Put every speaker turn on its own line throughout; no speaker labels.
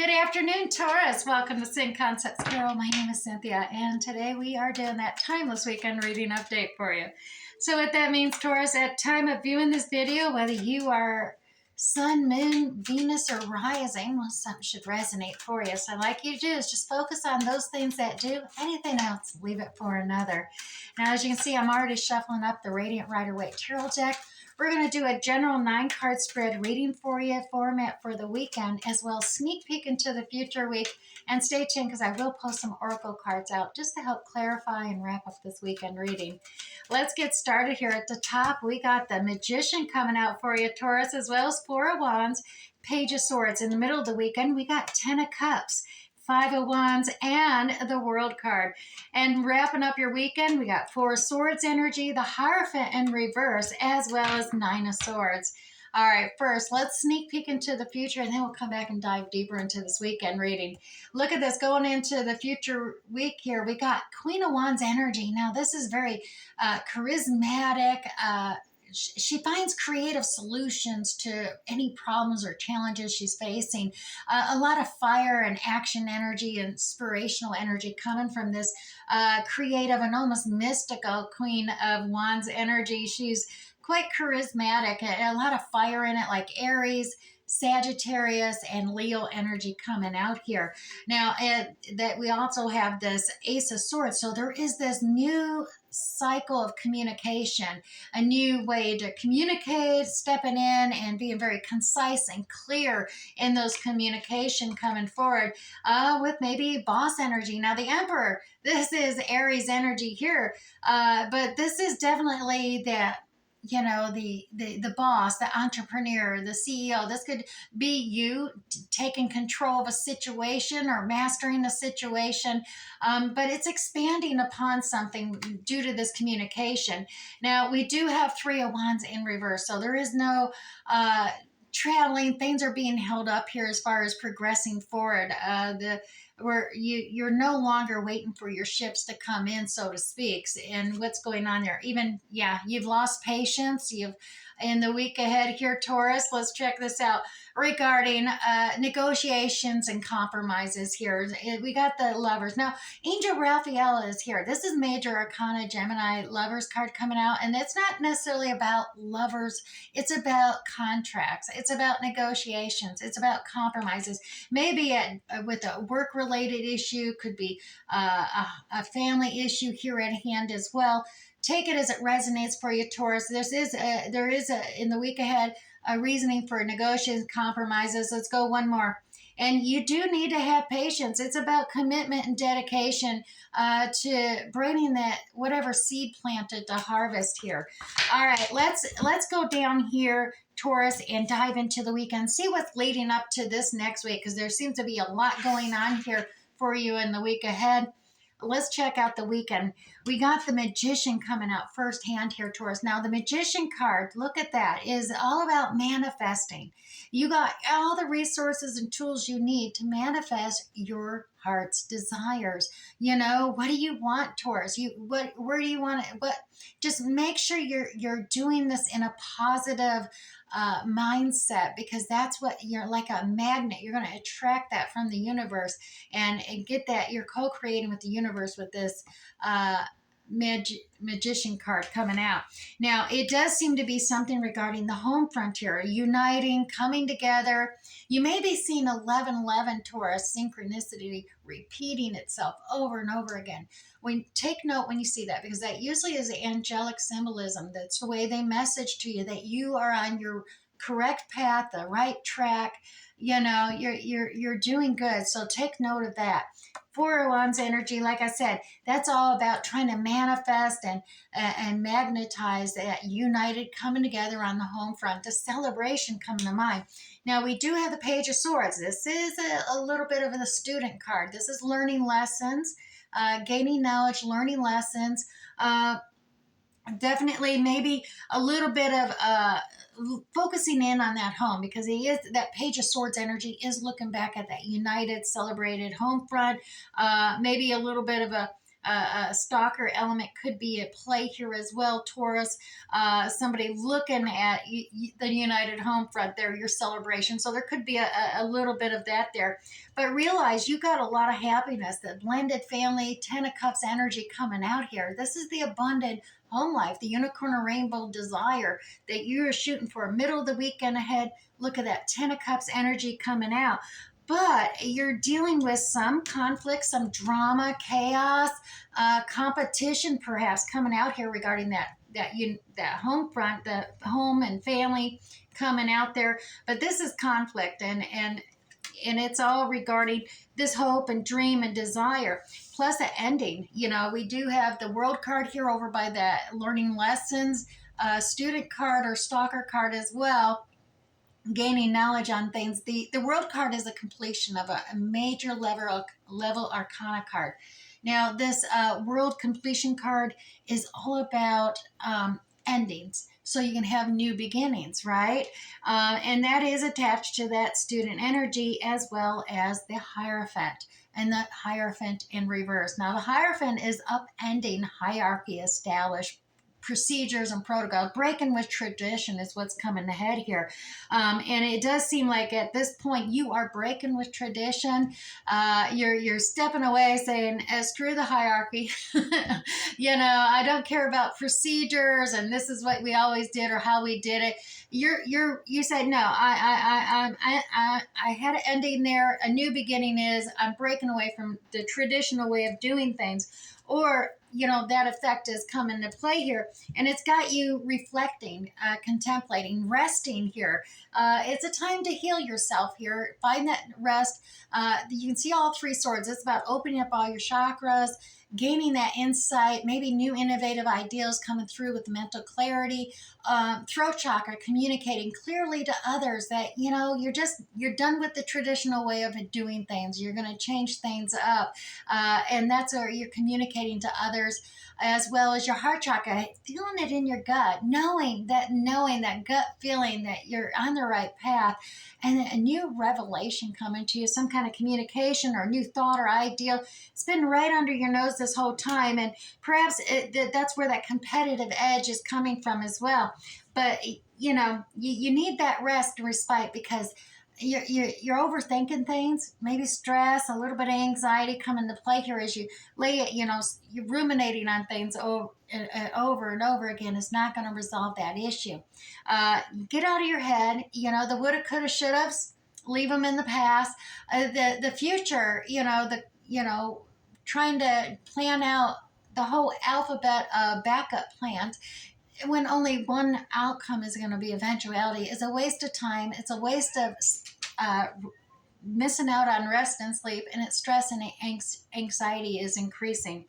Good afternoon, Taurus. Welcome to Sin Concepts Girl. My name is Cynthia, and today we are doing that timeless weekend reading update for you. So what that means, Taurus, at time of viewing this video, whether you are Sun, Moon, Venus, or rising, well, something should resonate for you. So like you do is just focus on those things that do. Anything else, leave it for another. Now, as you can see, I'm already shuffling up the Radiant Rider-Waite Tarot deck. We're going to do a general 9-card spread reading for you, format for the weekend, as well as sneak peek into the future week. And stay tuned because I will post some oracle cards out just to help clarify and wrap up this weekend reading. Let's get started here. At the top, we got the Magician coming out for you, Taurus, as well as Four of Wands, Page of Swords. In the middle of the weekend, we got 10 of Cups, Five of Wands, and the World card. And wrapping up your weekend, we got Four of Swords energy, the Hierophant in reverse, as well as Nine of Swords. All right, first, let's sneak peek into the future, and then we'll come back and dive deeper into this weekend reading. Look at this. Going into the future week here, we got Queen of Wands energy. Now, this is very charismatic. She finds creative solutions to any problems or challenges she's facing. A lot of fire and action energy, inspirational energy coming from this creative and almost mystical Queen of Wands energy. She's quite charismatic, a lot of fire in it, like Aries, Sagittarius, and Leo energy coming out here. Now, that we also have this Ace of Swords. So there is this new cycle of communication, a new way to communicate, stepping in and being very concise and clear in those communication coming forward with maybe boss energy. Now, the Emperor, this is Aries energy here, but this is definitely that, you know, the boss, the entrepreneur, the CEO. This could be you taking control of a situation or mastering a situation, but it's expanding upon something due to this communication. Now, we do have Three of Wands in reverse, so there is no traveling. Things are being held up here as far as progressing forward. Where you're no longer waiting for your ships to come in, so to speak. And what's going on there? Even, yeah, you've lost patience. In the week ahead here, Taurus, let's check this out regarding negotiations and compromises here. We got the Lovers. Now, Angel Raphael is here. This is Major Arcana Gemini Lovers card coming out, and it's not necessarily about lovers. It's about contracts. It's about negotiations. It's about compromises. Maybe with a work-related issue, could be a family issue here at hand as well. Take it as it resonates for you, Taurus. There is in the week ahead a reasoning for negotiations, compromises. Let's go one more. And you do need to have patience. It's about commitment and dedication to bringing that whatever seed planted to harvest here. All right, let's go down here, Taurus, and dive into the weekend. See what's leading up to this next week, because there seems to be a lot going on here for you in the week ahead. Let's check out the weekend. We got the Magician coming out firsthand here, Taurus. Now, the Magician card, look at that, is all about manifesting. You got all the resources and tools you need to manifest your heart's desires. You know, what do you want, Taurus? Where do you want it? Just make sure you're doing this in a positive mindset, because that's what you're like, a magnet. You're going to attract that from the universe and get that. You're co-creating with the universe with this Magician card coming out. Now, it does seem to be something regarding the home frontier, uniting, coming together. You may be seeing 1111, Taurus, synchronicity repeating itself over and over again. Take note when you see that, because that usually is angelic symbolism. That's the way they message to you that you are on your correct path, the right track. You know, you're doing good. So take note of that. Four of Wands energy, like I said, that's all about trying to manifest and magnetize that united, coming together on the home front, the celebration coming to mind. Now, we do have the Page of Swords. This is a little bit of a student card. This is learning lessons, gaining knowledge, learning lessons. Definitely maybe a little bit of focusing in on that home, because that Page of Swords energy is looking back at that united, celebrated home front. Maybe a little bit of a a stalker element could be at play here as well, Taurus. Somebody looking at the United Home Front there, your celebration. So there could be a little bit of that there. But realize you got a lot of happiness, the blended family, 10 of Cups energy coming out here. This is the abundant home life, the unicorn or rainbow desire that you're shooting for. Middle of the weekend ahead, look at that 10 of Cups energy coming out. But you're dealing with some conflict, some drama, chaos, competition perhaps coming out here regarding that home front, the home and family coming out there. But this is conflict, and it's all regarding this hope and dream and desire, plus the ending. You know, we do have the World card here over by that learning lessons, student card or stalker card as well, gaining knowledge on things. The World card is a completion of a major level arcana card. Now, this World completion card is all about endings, so you can have new beginnings, right? And that is attached to that student energy, as well as the Hierophant, and the Hierophant in reverse. Now, the Hierophant is upending hierarchy established procedures and protocol. Breaking with tradition is what's coming ahead here. And it does seem like at this point you are breaking with tradition. You're stepping away saying, screw the hierarchy. You know, I don't care about procedures and this is what we always did or how we did it. You said, no, I had an ending there. A new beginning is I'm breaking away from the traditional way of doing things. Or, you know, that effect is coming to play here. And it's got you reflecting, contemplating, resting here. It's a time to heal yourself here. Find that rest. You can see all three swords. It's about opening up all your chakras, gaining that insight, maybe new innovative ideas coming through with mental clarity. Throat chakra, communicating clearly to others that, you know, you're done with the traditional way of doing things. You're going to change things up. And that's where you're communicating to others, as well as your heart chakra, feeling it in your gut, knowing that gut feeling that you're on the right path, and a new revelation coming to you, some kind of communication or new thought or idea. It's been right under your nose this whole time, and perhaps that's where that competitive edge is coming from as well. But, you know, you need that rest and respite, because you're overthinking things, maybe stress, a little bit of anxiety come into play here as you lay it, you know, you're ruminating on things over and over again is not going to resolve that issue. Get out of your head, you know, the woulda, coulda, shouldas, leave them in the past. The future, trying to plan out the whole alphabet backup plans when only one outcome is going to be eventuality is a waste of time. It's a waste of missing out on rest and sleep, and it's stress and anxiety is increasing.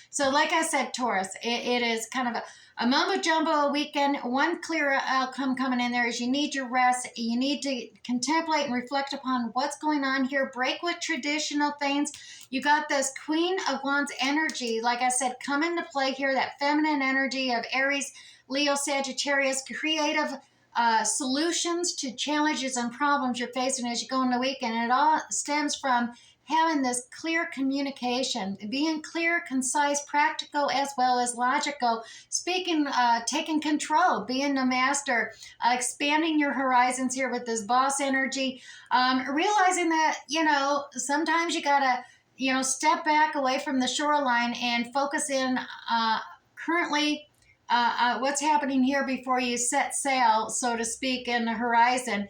So like I said, Taurus, it is kind of a mumbo jumbo weekend. One clear outcome coming in there is you need your rest. You need to contemplate and reflect upon what's going on here. Break with traditional things. You got this Queen of Wands energy, like I said, come into play here, that feminine energy of Aries, Leo, Sagittarius, creative solutions to challenges and problems you're facing as you go in the weekend. And it all stems from having this clear communication, being clear, concise, practical, as well as logical, speaking, taking control, being the master, expanding your horizons here with this boss energy, realizing that, you know, sometimes you gotta, you know, step back away from the shoreline and focus in currently what's happening here before you set sail, so to speak, in the horizon.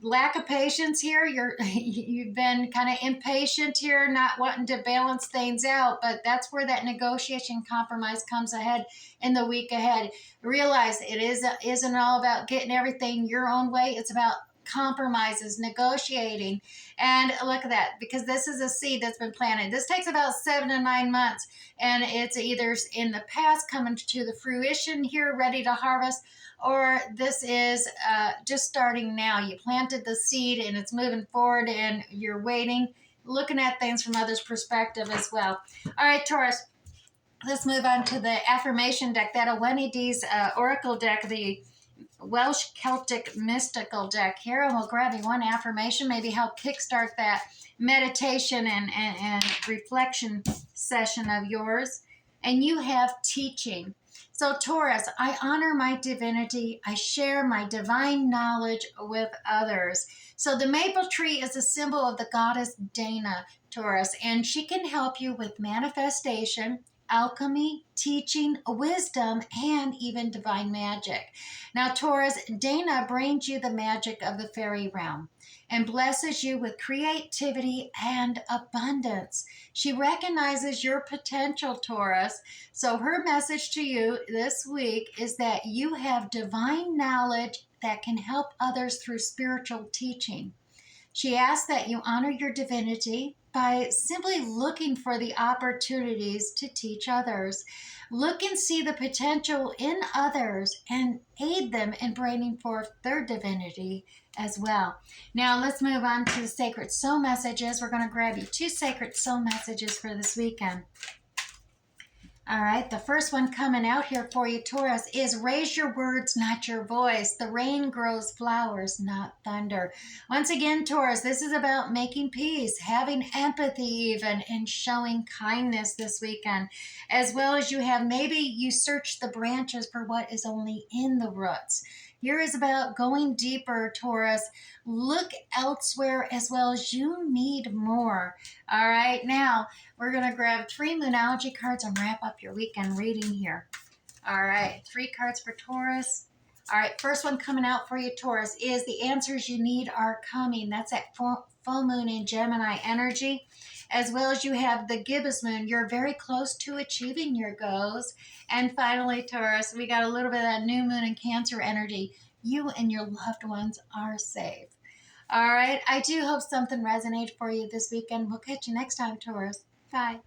Lack of patience here. You've been kind of impatient here, not wanting to balance things out, but that's where that negotiation compromise comes ahead in the week ahead. Realize it isn't all about getting everything your own way. It's about compromises, negotiating. And look at that, because this is a seed that's been planted. This takes about 7 to 9 months, and it's either in the past coming to the fruition here, ready to harvest, or this is just starting now. You planted the seed and it's moving forward and you're waiting, looking at things from others' perspective as well. All right, Taurus, let's move on to the affirmation deck, that Awenides Oracle deck, the Welsh Celtic mystical deck here, and we'll grab you one affirmation, maybe help kickstart that meditation and reflection session of yours, and you have teaching. So Taurus, I honor my divinity. I share my divine knowledge with others. So the maple tree is a symbol of the goddess Dana, Taurus, and she can help you with manifestation, alchemy, teaching, wisdom, and even divine magic. Now, Taurus, Dana brings you the magic of the fairy realm and blesses you with creativity and abundance. She recognizes your potential, Taurus. So, her message to you this week is that you have divine knowledge that can help others through spiritual teaching. She asks that you honor your divinity by simply looking for the opportunities to teach others. Look and see the potential in others and aid them in bringing forth their divinity as well. Now, let's move on to the sacred soul messages. We're going to grab you 2 sacred soul messages for this weekend. All right, the first one coming out here for you, Taurus, is raise your words, not your voice. The rain grows flowers, not thunder. Once again, Taurus, this is about making peace, having empathy even, and showing kindness this weekend. As well as maybe you search the branches for what is only in the roots. Here is about going deeper, Taurus. Look elsewhere as well as you need more. All right, now we're going to grab 3 Moonology cards and wrap up your weekend reading here. All right, 3 cards for Taurus. All right, first one coming out for you, Taurus, is the answers you need are coming. That's that full moon in Gemini energy. As well as you have the gibbous moon. You're very close to achieving your goals. And finally, Taurus, we got a little bit of that new moon in Cancer energy. You and your loved ones are safe. All right, I do hope something resonated for you this weekend. We'll catch you next time, Taurus. Bye.